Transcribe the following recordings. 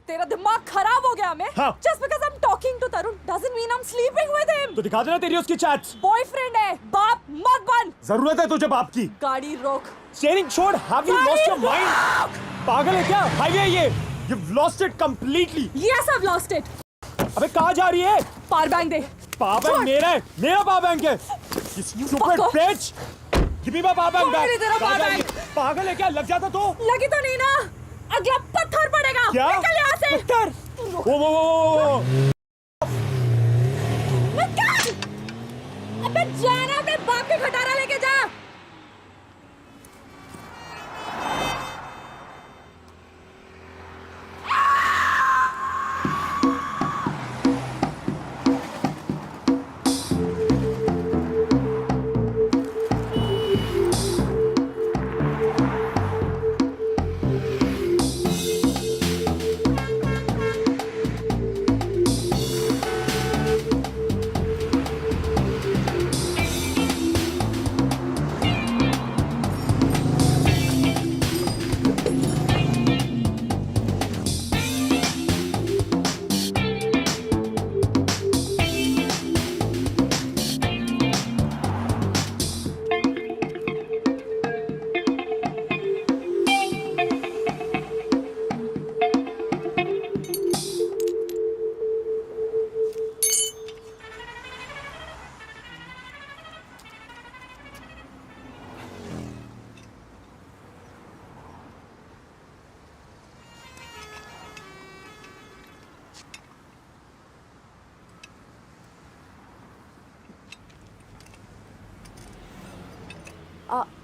तेरा दिमाग खराब हो गया मैं? हाँ। Just because I'm talking to Tarun doesn't mean I'm sleeping with him. तो दिखा देना तेरी उसकी चैट्स। बॉयफ्रेंड है, बाप मत बन। जरूरत है तुझे बाप की। गाड़ी रोक। स्टीयरिंग छोड़। Have you lost your mind? पागल है क्या? हाईवे है ये। You've lost it completely. Yes, I've lost it. अबे कहाँ जा रही है? पावर बैंक दे। पावर बैंक मेरा है, मेरा पावर बैंक है। Stupid bitch. Give me my power bank back. मेरी तरफ power bank. पागल है क्या? लग जाता तो? लगी तो नहीं ना? अगला पत्थर पड़ेगा। क्या? निकल यहाँ से। पत्थर? वो। निकल! अबे जाना अपने बाप के खटारा लेके जा।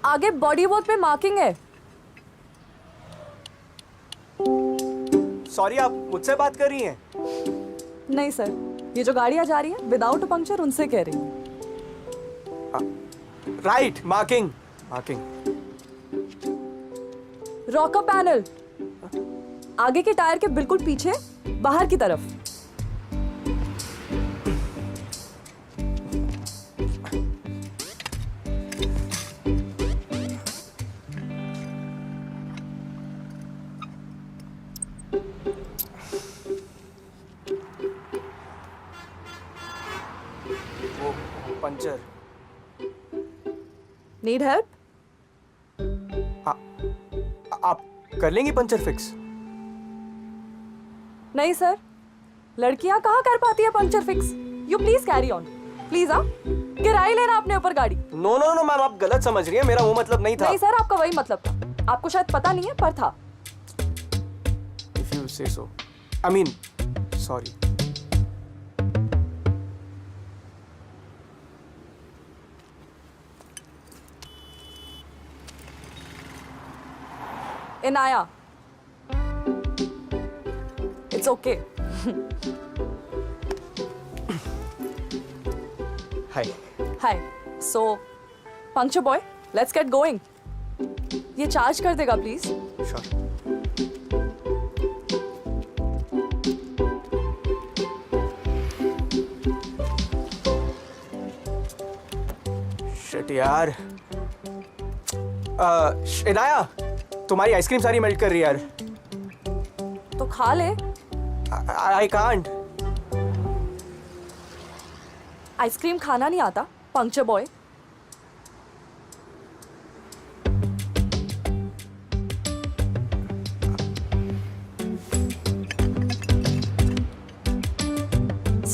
आगे बॉडी वॉल पे मार्किंग है। सॉरी, आप मुझसे बात कर रही हैं? नहीं सर, ये जो गाड़ियां जा रही है विदाउट पंक्चर उनसे कह रही हूँ। Right, marking. रॉकर पैनल आगे के टायर के बिल्कुल पीछे बाहर की तरफ। पंचर। Need help? आप कर लेंगी पंचर फिक्स? नहीं सर, लड़कियां कहाँ कर पाती है puncture fix. You please carry on please. आप किराए लेना अपने ऊपर गाड़ी। नो मैम, आप गलत समझ रही हैं, मेरा वो मतलब नहीं था। नहीं सर, आपका वही मतलब था। आपको शायद पता नहीं है पर था। If you say so. I mean, sorry. Inaya. It's okay. Hi. Hi. So, puncture boy, let's get going. ये चार्ज कर देगा प्लीज। Sure. Shit यार। इनाया, तुम्हारी आइसक्रीम सारी मेल्ट कर रही है यार। तो खा ले। I can't. आइसक्रीम खाना नहीं आता puncture boy.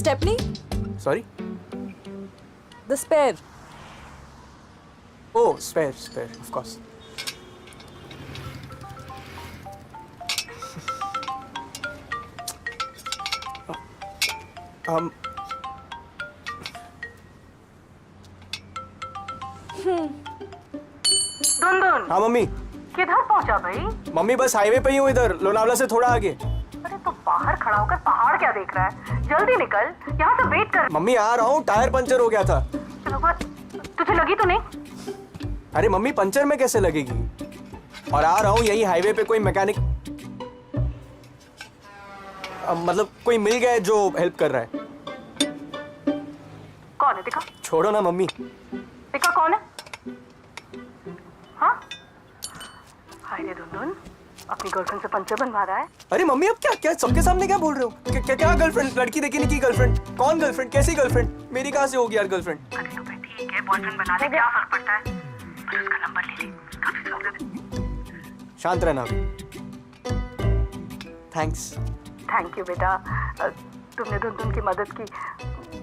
Stepney. Sorry? The spare. Oh, spare, of course. Dundun, हाँ मम्मी। किधर पहुंचा भाई? मम्मी बस हाईवे पे ही हूँ, इधर लोनावला से थोड़ा आगे। अरे तो बाहर खड़ा होकर पहाड़ क्या देख रहा है? जल्दी निकल, यहाँ से वेट कर। मम्मी आ रहा हूँ, टायर पंचर हो गया था। तुझे लगी तो नहीं? अरे मम्मी, पंचर में कैसे लगेगी? और आ रहा हूँ, यही हाईवे पे कोई मैकेनिक मतलब कोई मिल गया है जो हेल्प कर रहा है। कौन है दिखा? छोड़ो ना मम्मी। दिखा कौन है? हाँ? हाय रे दुनदुन, अपनी गर्लफ्रेंड से पंचर बनवा रहा है। अरे मम्मी अब क्या क्या सबके सामने क्या बोल रहे हो? क्या गर्लफ्रेंड? लड़की देखी नहीं की गर्लफ्रेंड? कौन गर्लफ्रेंड? कैसी गर्लफ्रेंड? मेरी कहाँ से होगी यार गर्लफ्रेंड? अरे तो फिर ठीक है, बॉयफ्रेंड बना ले, क्या फर्क पड़ता है? पर उसका नंबर ले ले, काफी प्रॉब्लम है। शांत रहना अभी। थैंक्स। थैंक यू बेटा, तुमने धुन की मदद की।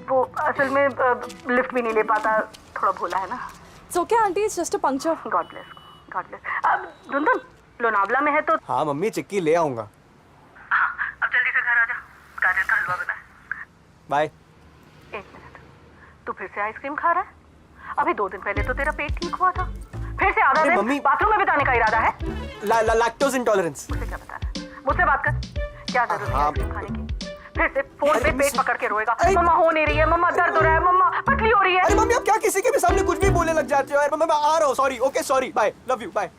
वो असल में लिफ्ट भी नहीं ले पाता, थोड़ा भोला है ना। It's okay, auntie. It's just a puncture. God bless, God bless. अब धुन लोनावला में है तो हाँ मम्मी चिक्की ले आऊंगा। हाँ, अब जल्दी से घर आ जा, गाजर का हलवा बना है। बाय। 1 मिनट, तू फिर से आइसक्रीम खा रहा है? अभी 2 दिन पहले तो तेरा पेट ठीक हुआ था, फिर से आधा अरे दिन मम्मी- बाथरूम में बिताने का इरादा है? Lactose intolerance. मुझसे क्या बताना है? मुझसे बात कर, क्या जरूरत है हाँ। आइसक्रीम खाने की? फिर से फोन अरे पे मम्मी पेट पकड़ के रोएगा, अरे- मम्मा हो नहीं रही है, मम्मा दर्द हो रहा है, मम्मा पतली हो रही है। अरे मम्मी आप क्या किसी के भी सामने कुछ भी बोलने लग जाते हो यार? मैं आ रहा हूँ, sorry. Okay sorry, bye, love you, bye.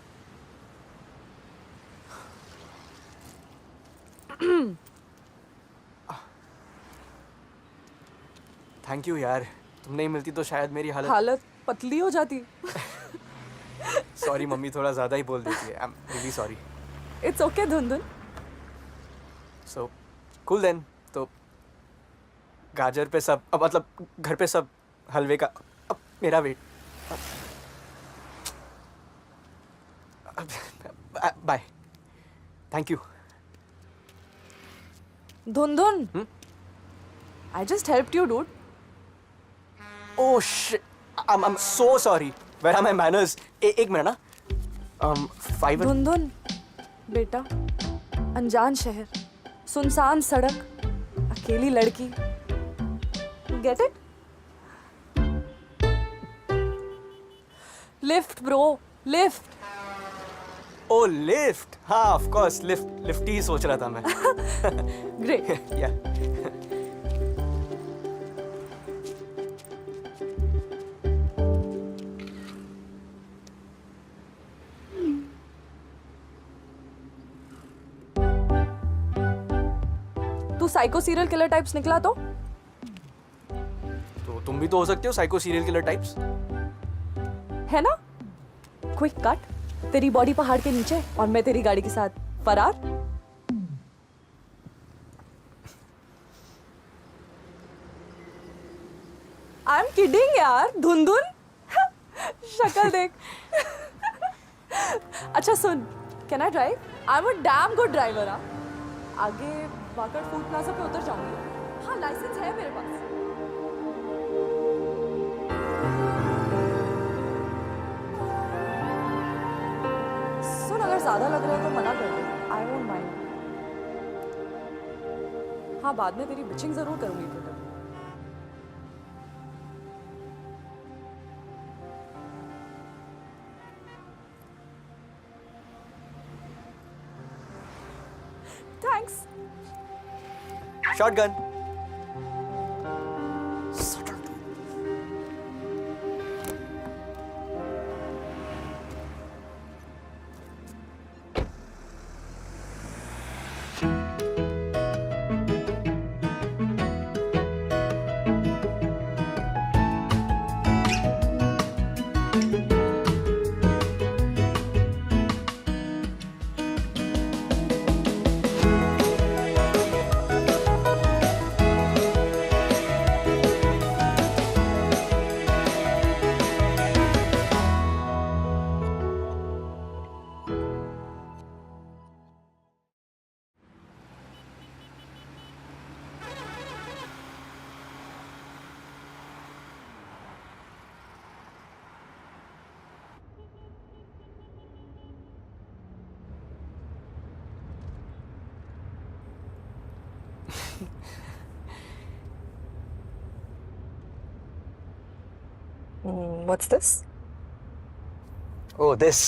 Thank you यार, तुम नहीं मिलती तो शायद मेरी हालत पतली हो जाती. सॉरी मम्मी, थोड़ा ज्यादा ही बोल देती है। I am really sorry. It's okay, Dhundhun. So cool then. तो गाजर पे सब, अब मतलब घर पे सब हलवे का, अब मेरा weight. Bye, thank you. Dhundhun. I just helped you, dude. Oh shit, I'm so sorry. Where are my manners? एक मिनट ना। 5 धुंधुन. बेटा, अनजान शहर, सुनसान सड़क, अकेली लड़की. Get it? Lift, bro. Lift. Oh lift, हाँ ऑफ कोर्स लिफ्ट ही सोच रहा था मैं। Great. या तू साइको सीरियल किलर टाइप्स निकला तो तुम भी तो हो सकते हो साइको सीरियल किलर टाइप्स। है ना? क्विक कट, तेरी बॉडी पहाड़ के नीचे और मैं तेरी गाड़ी के साथ फरार. आई एम किडिंग यार, धुंधुन. शक्ल देख. अच्छा सुन, can I drive? I am a damn good driver. आगे वाकड़ फूड प्लाजा पे उतर जाऊंगी. हाँ, लाइसेंस है मेरे पास. सुन, अगर ज्यादा लग रहा है तो मना कर दे. I won't mind. हाँ, बाद में तेरी बिचिंग जरूर करूंगी ट्विटर पे. Thanks. Shotgun. What's this? Oh this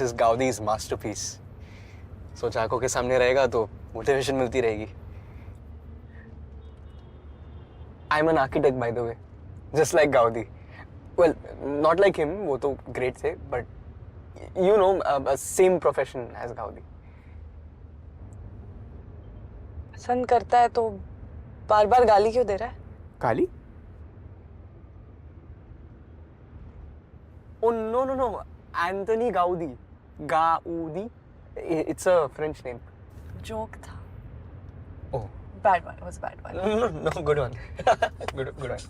is Gaudi's masterpiece. सोच आंखों के सामने रहेगा तो मोटिवेशन मिलती रहेगी. I'm an architect by the way, just like Gaudi. Well, not like him, वो तो great थे, but you know, same profession as Gaudi. पसंद करता है तो बार बार गाली क्यों दे रहा है? गाली? Oh no, Anthony Gaudi. Gaudi. It's a French name. Joke था. Oh. Bad one. It was a bad one. No, good one. good one.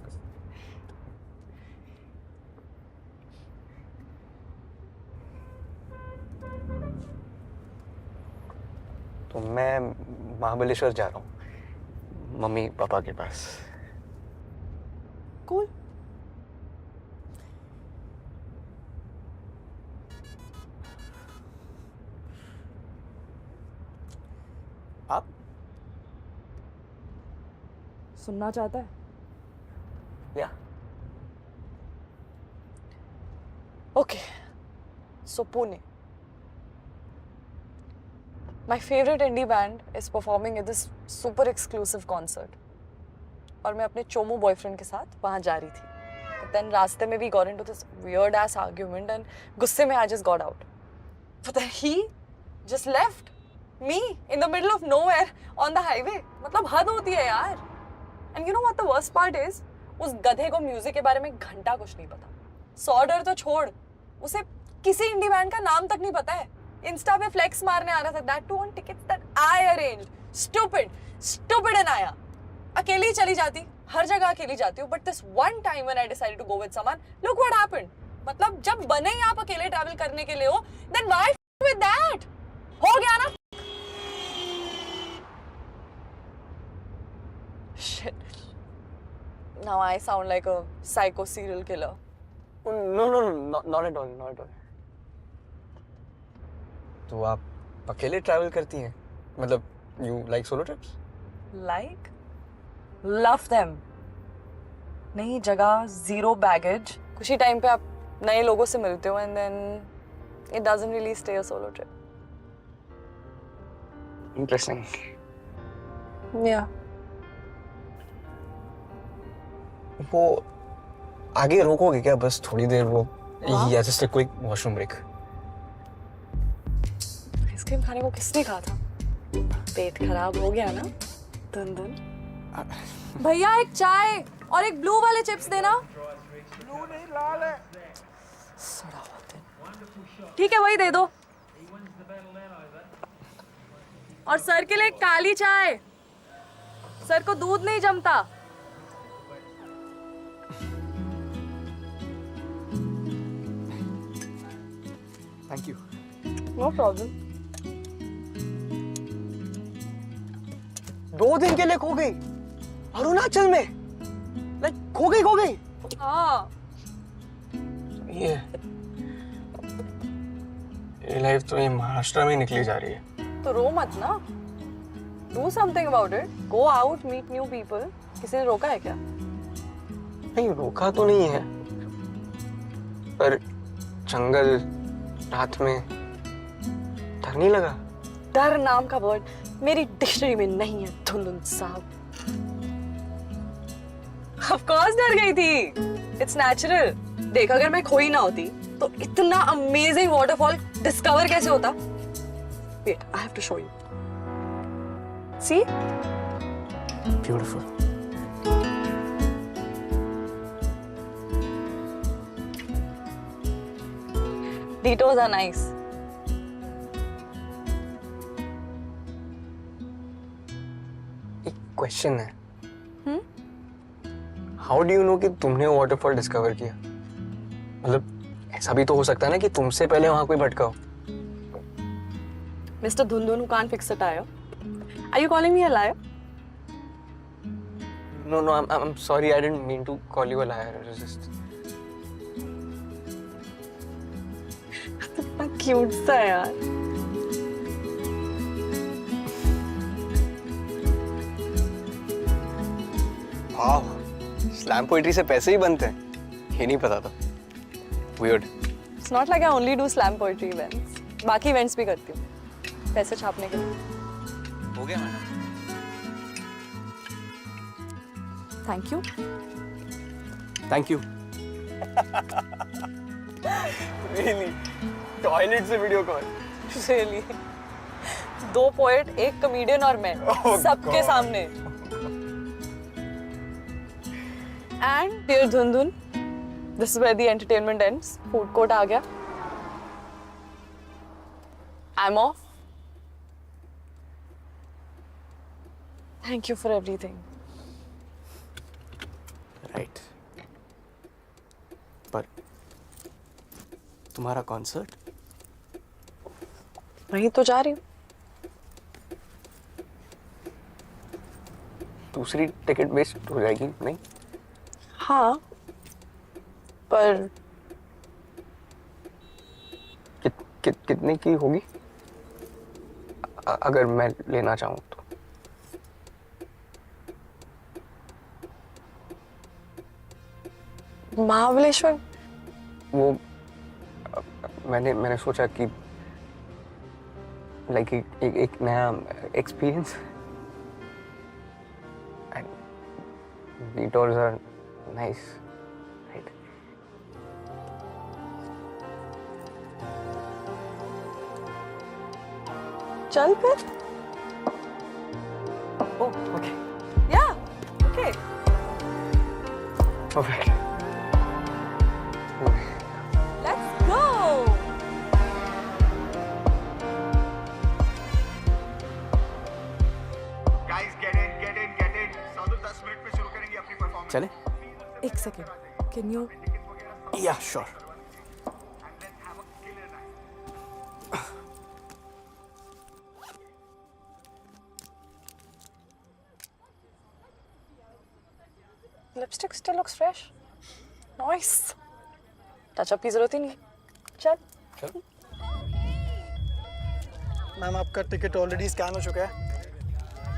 तो मैं महाबलेश्वर जा रहा हूँ मम्मी पापा के पास. Cool. आप सुनना चाहता है? या Okay. So Pune. My favorite indie band is performing at this super exclusive concert. और मैं अपने चोमू बॉयफ्रेंड के साथ वहाँ जा रही थी. But then रास्ते में we got into this weird ass argument and गुस्से में I just got out. But then he just left me in the middle of nowhere on the highway. मतलब हद होती है यार. And you know what the worst part is? उस गधे को म्यूजिक के बारे में घंटा कुछ नहीं पता. सॉर्डर तो छोड़, उसे किसी इंडी बैंड का नाम तक नहीं पता है. इंस्टा पे फ्लेक्स मारने आ रहा था. That too on tickets that I arranged. Stupid Anaya. अकेली चली जाती, हर जगह अकेली जाती हूँ. But this one time when I decided to go with someone, look what happened. मतलब जब बने ही आप अकेले ट्रैवल करने के लिए हो, then why with that? हो गया ना? Shit. Now I sound like a psycho serial killer. No, not at all. तो आप अकेले ट्रैवल करती हैं? मतलब you like solo trips? Like? Love them. नई जगह, zero baggage. कुछ ही टाइम पे आप नए लोगों से मिलते हो and then it doesn't really stay a solo trip. Interesting. Yeah. वो आगे रोकोगे क्या बस थोड़ी देर वो या just a quick washroom break? Ice cream खाने को किसने कहा था? पेट खराब हो गया ना? धुन. भैया एक चाय और एक ब्लू वाले चिप्स देना. ब्लू नहीं लाल है. सड़ा हुआ दिन. ठीक है वही दे दो. और सर के लिए काली चाय. सर को दूध नहीं जमता. Thank you. No problem. 2 दिन के लिए खो गई अरुणाचल में. लाइक खो गई. हाँ. ये लाइफ तो ये महाराष्ट्र में निकली जा रही है. तो रो मत ना. Do something about it. Go out, meet new people. किसी ने रोका है क्या? नहीं रोका तो नहीं है पर जंगल रात में डर नहीं लगा? डर नाम का वर्ड मेरी डिक्शनरी में नहीं है धुंधुन साहब. Of course डर गई थी. It's natural. देख अगर मैं खोई ना होती तो इतना अमेजिंग वाटरफॉल डिस्कवर कैसे होता? Wait, I have to show you. See? Beautiful. Detours are nice. एक क्वेश्चन है. हाउ डू यू नो कि तुमने वाटरफॉल डिस्कवर किया? मतलब ऐसा भी तो हो सकता है ना कि तुमसे पहले वहां कोई भटका हो. Mr. Dhundhun who can't fix a tire. Are you calling me a liar? No, I'm sorry. I didn't mean to call you a liar. It was just. कितना क्यूट सा है यार. वाह, स्लैम पोएट्री से पैसे ही बनते हैं. ये नहीं पता था. Weird. It's not like I only do slam poetry events. बाकी events भी करती हूँ. पैसे छापने के लिए. हो गया madam. Thank you. Thank you. Really? Toilet से video call? Really. 2 poet, 1 comedian और मैं सबके सामने. And dear Dhundhun, this is where the entertainment ends. Food court आ गया. I'm off. Thank you for everything. Right पर तुम्हारा कॉन्सर्ट वहीं तो जा रही हूँ. दूसरी टिकट वेस्ट हो जाएगी नहीं? हाँ, पर कितने की होगी अगर मैं लेना चाहूँ तो? महाबलेश्वर. वो मैंने सोचा कि लाइक एक नया experience. Detours are nice, right? चल फिर. Oh, okay. Yeah. Okay. Perfect. Let's go. Guys, get in. Sadhu 10 minute में शुरू करेंगे अपनी परफॉर्मेंस. चले? एक second. Can you? Yeah, sure. Lipstick still looks fresh. Nice. Touch up की जरूरत ही नहीं. चल. मैम आपका टिकट ऑलरेडी स्कैन हो चुका है.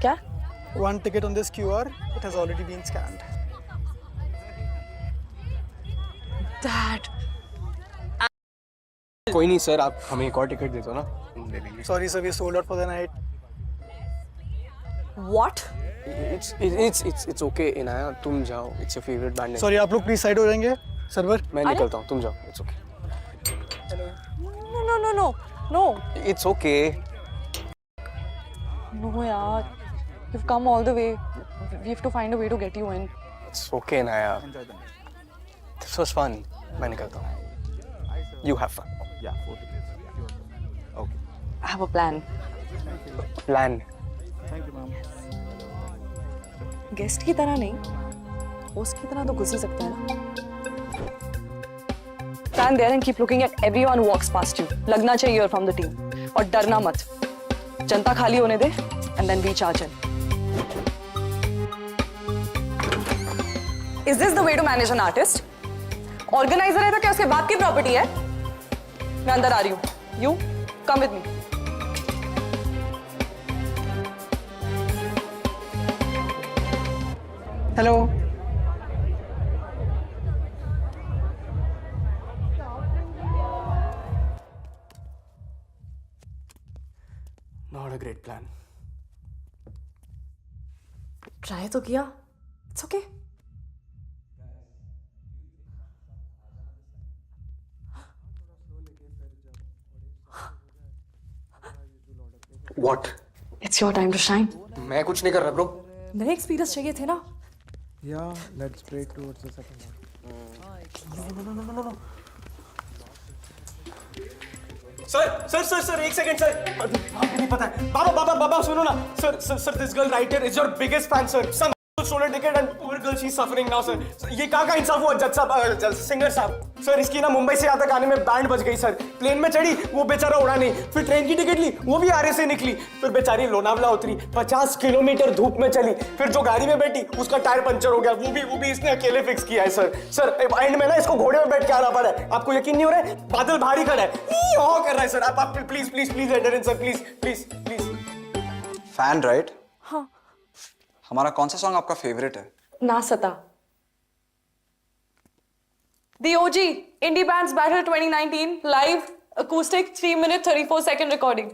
क्या? One ticket on this QR, it has already been scanned. Dad. कोई नहीं सर, आप हमें एक और टिकट दे दो ना, हम ले लेंगे. Sorry sir, we sold out for the night. What? It's okay Inaya, तुम जाओ. It's your favorite band. Sorry आप लोग प्लीज साइड हो जाएंगे. सर्वर. मैं निकलता हूँ, तुम जाओ. It's okay. No. It's okay. No यार. You've come all the way. We have to find a way to get you in. It's okay Inaya. This was fun. मैं निकलता हूँ. You have fun. Yeah, 4 tickets. Okay. I have a plan. Plan. Thank you, ma'am. Guest की तरह नहीं, host की तरह तो घुस ही सकता है ना. Stand there and keep looking at everyone who walks past you. लगना चाहिए you're from the team. और डरना मत. जनता खाली होने दे and then we charge in. Is this the way to manage an artist? Organizer है तो क्या उसके बाप की प्रॉपर्टी है? मैं अंदर आ रही हूँ. You come with me. Hello. Not a great plan. Try तो किया. It's okay. What? It's your time to shine. मैं कुछ नहीं कर रहा ब्रो. नए एक्सपीरियंस चाहिए थे ना. Yeah, let's break towards the second one. Sir एक सेकंड सर. आपको नहीं पता है. बाबा सुनो ना. Sir this girl right here is your biggest fan sir. Some solar ticket and poor girl she is suffering now sir. ये कहाँ का इंसाफ हुआ जज साहब, सिंगर साहब. सर इसकी ना मुंबई से यहाँ तक आने में बैंड बज गई सर. प्लेन में चढ़ी, वो बेचारा उड़ा नहीं. फिर ट्रेन की टिकट ली, वो भी आरे से निकली. फिर बेचारी लोनावला उतरी, 50 किलोमीटर धूप में चली. फिर जो गाड़ी में बैठी उसका टायर पंचर हो गया. वो भी इसने अकेले फिक्स किया है सर. एंड में ना इसको घोड़े में बैठ के आना पड़ा है. आपको यकीन नहीं हो रहा है? बादल भारी खड़ा है, कर रहा है सर. आप please enter in sir. Please. Fan right? हाँ. हमारा कौन सा सॉन्ग आपका फेवरेट है? ना सता. The OG Indie Bands Battle 2019 live acoustic 3-minute 34-second recording.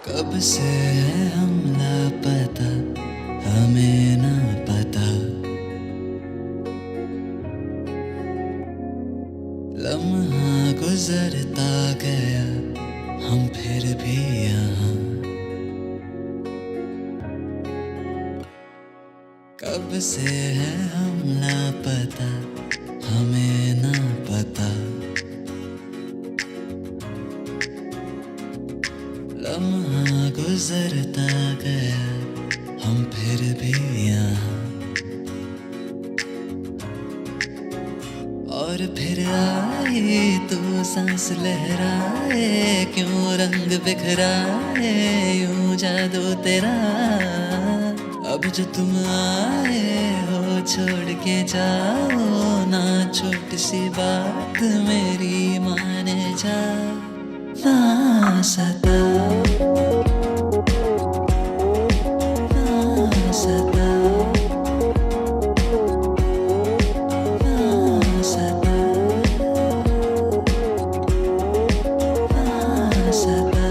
कब से है हम लापता, हमें ना पता. लम्हा गुजरता गया, हम फिर भी यहाँ. कब से है हम लापता हमें ना पता लम्हा गुजरता गया हम फिर भी यहाँ और फिर आए तो सांस लहराए क्यों रंग बिखराए यूं जादू तेरा अब जो तुम आए हो छोड़ के जाओ ना छोटी सी बात मेरी माने जा ना सता ना सता ना सता ना सता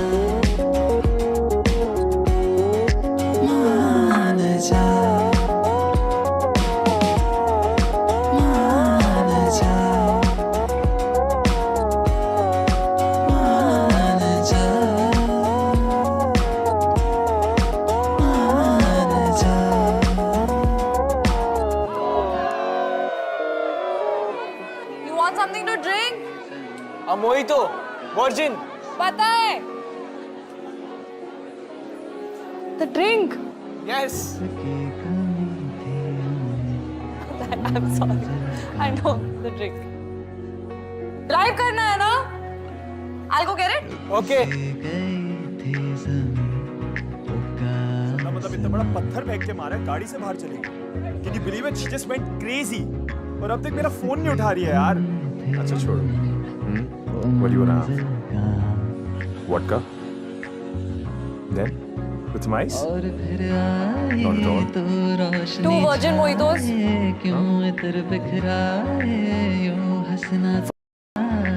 मान जा मान जा मान जा मान जा You want something to drink? A mojito, virgin. पता है? The drink. Yes. I'm sorry. I know the drink. Drive करना है ना? I'll go get it. Okay. मतलब इतना बड़ा पत्थर फेंक के मारा है, गाड़ी से बाहर चली गई। Can you believe it? She just went crazy. और अब तक मेरा फोन नहीं उठा रही है यार। अच्छा छोड़ो। What do you wanna have? Vodka? Then with some ice? और फिर आए Not at all. तो रोशनी 2 virgin mojitos. छाए, क्यों इतर बिखराए यूं हंसना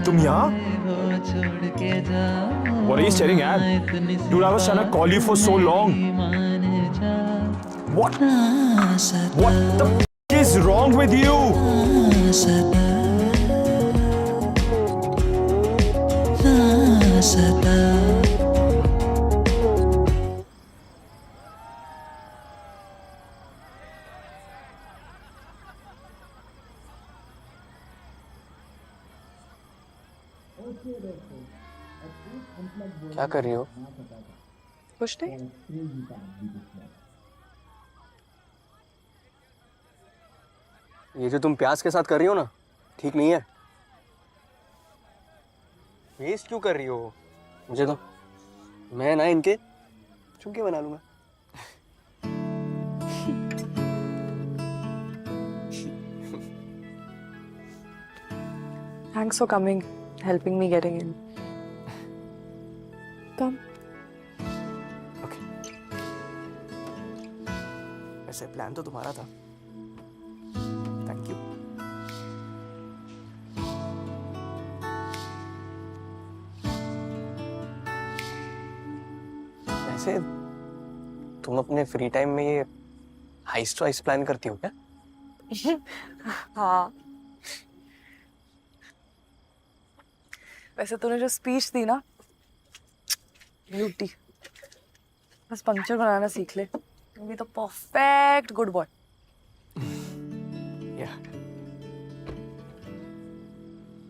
तुम यहाँ? हो छोड़ के जाओ What are you staring at? इतनी सी Dude, I was trying to call you for so long. मान जा What? ना सता What the f is wrong with you? ना सता ना सता क्या कर रही हो? कुछ नहीं. ये जो तुम प्याज के साथ कर रही हो ना, ठीक नहीं है। वेस्ट क्यों कर रही हो? मुझे तो मैं ना इनके चुमके बना लूंगा। Thanks for coming, helping me getting in. Come. Okay. वैसे प्लान तो तुम्हारा था। Thank you. वैसे तुम अपने फ्री टाइम में ये हाइस्ट वाइस्ट प्लान करती हो क्या? हाँ. वैसे तूने जो स्पीच दी ना, ब्यूटी. बस पंक्चर बनाना सीख ले. भी तो परफेक्ट गुड बॉय. या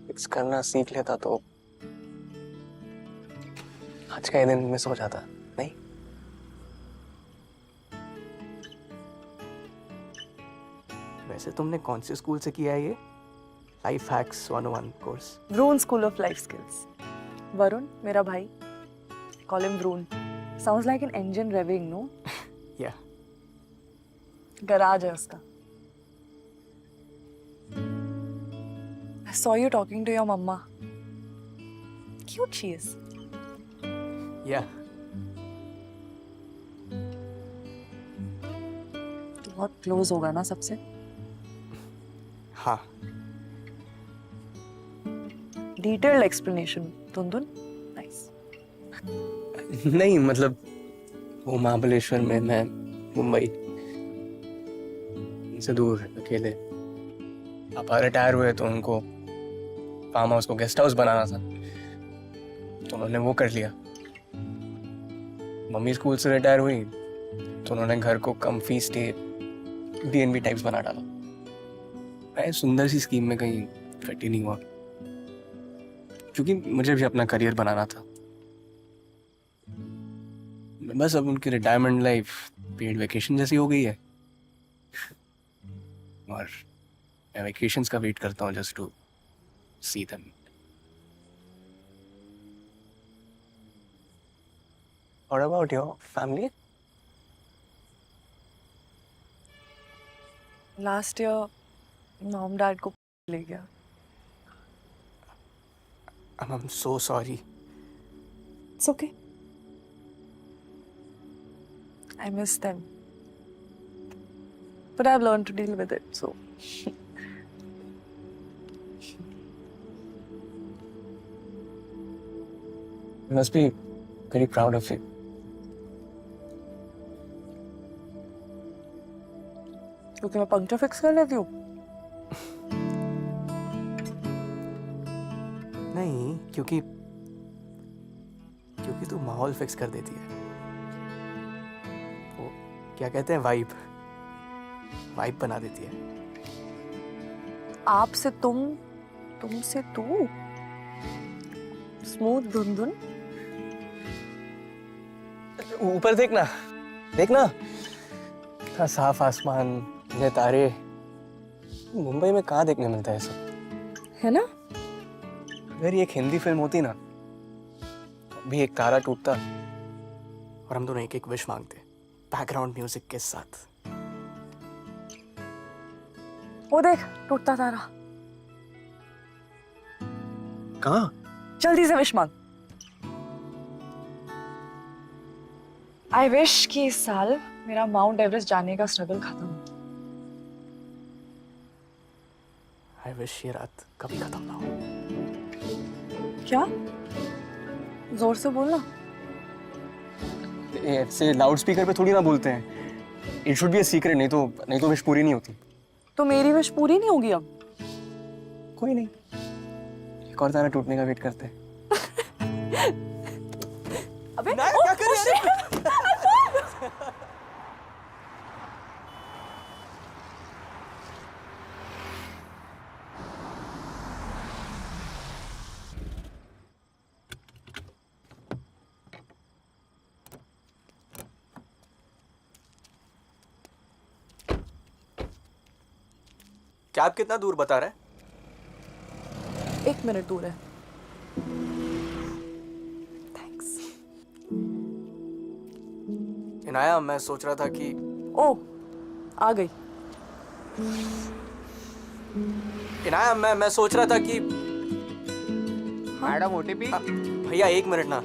फिक्स करना सीख लेता तो आज का ये दिन मिस हो जाता नहीं? वैसे तुमने कौन से स्कूल से किया है ये? Life hacks 101 course. Vroon School of Life Skills. Varun, मेरा भाई. Call him Vroon. Sounds like an engine revving, no? Yeah. Garage है उसका. I saw you talking to your mama. Cute she is. Yeah. तू बहुत close होगा ना सबसे? हाँ. Detailed explanation. Tundun? Nice. नहीं मतलब वो महाबलेश्वर में, मैं मुंबई से दूर अकेले। पापा रिटायर हुए तो उनको फार्म हाउस को गेस्ट हाउस बनाना था, तो उन्होंने वो कर लिया। मम्मी स्कूल से रिटायर हुई तो उन्होंने घर को कम फीस स्टे B&B टाइप्स बना डाला। मैं सुंदर सी स्कीम में कहीं फिट ही नहीं हुआ, क्योंकि मुझे भी अपना करियर बनाना था। बस अब उनकी रिटायरमेंट लाइफ पेड वेकेशन जैसी हो गई है, और मैं वेकेशंस का वेट करता हूँ just to see them. What about your family? Last year mom dad को ले गया। I'm so sorry. It's okay. I miss them. But I've learned to deal with it, so. You must be very proud of you. क्योंकि मैं puncture fix कर लेती हूँ। नहीं, क्योंकि तू माहौल फिक्स कर देती है। वो क्या कहते हैं, वाइब बना देती है। आप से तुम, तुम से तू, स्मूथ धुन। ऊपर देखना, इतना साफ आसमान, ये तारे। मुंबई में कहाँ देखने मिलता है सब, है ना? अगर ये एक हिंदी फिल्म होती ना, तो भी एक तारा टूटता और हम दोनों एक एक विश मांगते बैकग्राउंड म्यूजिक के साथ। वो देख, टूटता तारा। कहाँ? जल्दी से विश मांग। आई विश कि इस साल मेरा माउंट एवरेस्ट जाने का स्ट्रगल खत्म हो। आई विश ये रात कभी खत्म ना हो। क्या? जोर से बोलना। ऐसे लाउड स्पीकर पे थोड़ी ना बोलते हैं। It should be a secret, नहीं तो विश पूरी नहीं होती। तो मेरी विश पूरी नहीं होगी अब? कोई नहीं, एक और तारा टूटने का वेट करते हैं। अबे क्या कर रहे हैं? कैब कितना दूर बता रहा है? 1 मिनट दूर है। थैंक्स। इनाया, मैं सोच रहा था कि ओ, आ गई। इनाया, मैं सोच रहा था कि मैडम ओटीपी। भैया 1 मिनट ना।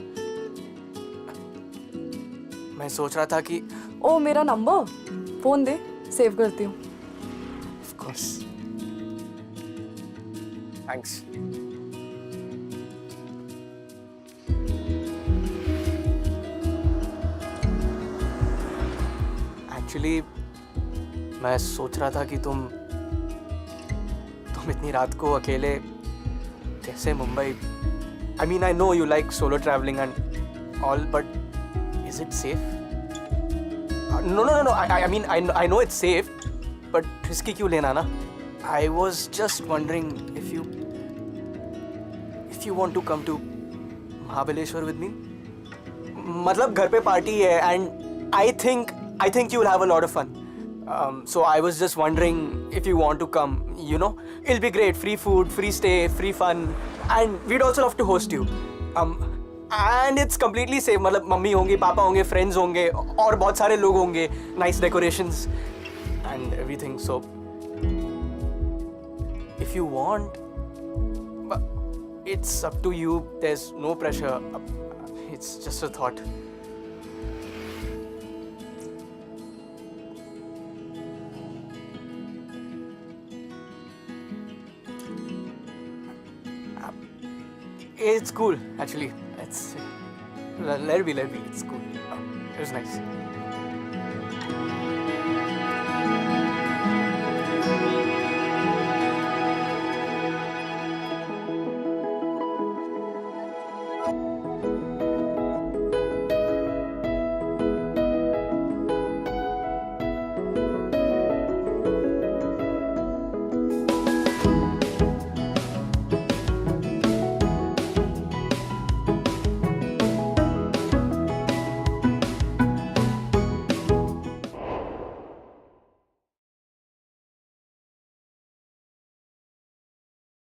मैं सोच रहा था कि ओ, मेरा नंबर फोन दे, सेव करती हूँ। Of course. थैंक्स। एक्चुअली मैं सोच रहा था कि तुम इतनी रात को अकेले कैसे Mumbai. I mean, I know you like solo travelling and all, but is it safe? No, I mean I know it's safe, but risky क्यों लेना ना? I was just wondering if you want to come to Mahabaleshwar with me. मतलब घर पे party है and I think you will have a lot of fun. So I was just wondering if you want to come, you know. It'll be great. Free food, free stay, free fun. And we'd also love to host you. And it's completely safe. मतलब mummy होंगी, पापा होंगे, friends होंगे, और बहुत सारे लोग होंगे. Nice decorations and everything. So if you want, it's up to you. There's no pressure. It's just a thought. It's cool, actually. Let it be. It's cool. It was nice.